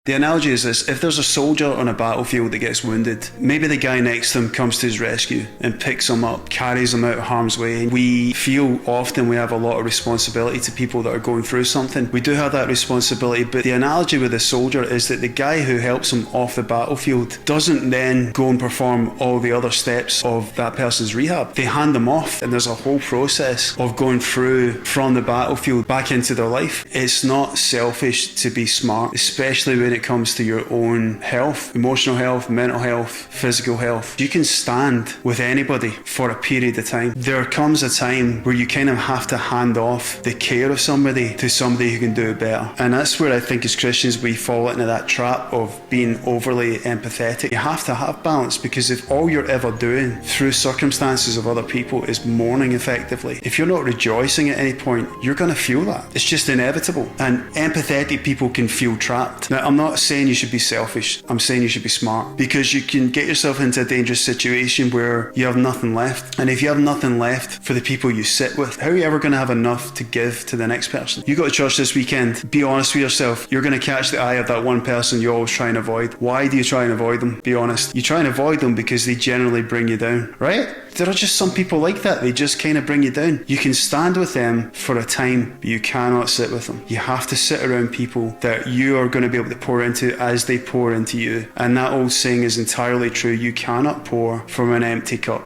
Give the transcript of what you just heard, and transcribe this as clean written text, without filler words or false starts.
The analogy is this: if there's a soldier on a battlefield that gets wounded, maybe the guy next to him comes to his rescue and picks him up, carries him out of harm's way. We feel often we have a lot of responsibility to people that are going through something. We do have that responsibility, but the analogy with the soldier is that the guy who helps him off the battlefield doesn't then go and perform all the other steps of that person's rehab. They hand them off, and there's a whole process of going through from the battlefield back into their life. It's not selfish to be smart, especially when it comes to your own health, emotional health, mental health, physical health. You can stand with anybody for a period of time. There comes a time where you kind of have to hand off the care of somebody to somebody who can do it better. And that's where I think as Christians we fall into that trap of being overly empathetic. You have to have balance, because if all you're ever doing through circumstances of other people is mourning effectively, if you're not rejoicing at any point, you're going to feel that. It's just inevitable. And empathetic people can feel trapped. Now, I'm not saying you should be selfish. I'm saying you should be smart, because you can get yourself into a dangerous situation where you have nothing left. And if you have nothing left for the people you sit with, how are you ever going to have enough to give to the next person? You go to church this weekend, be honest with yourself. You're going to catch the eye of that one person you always try and avoid. Why do you try and avoid them? Be honest. You try and avoid them because they generally bring you down, right? There are just some people like that. They just kind of bring you down. You can stand with them for a time, but you cannot sit with them. You have to sit around people that you are going to be able to pour into as they pour into you. And that old saying is entirely true. You cannot pour from an empty cup.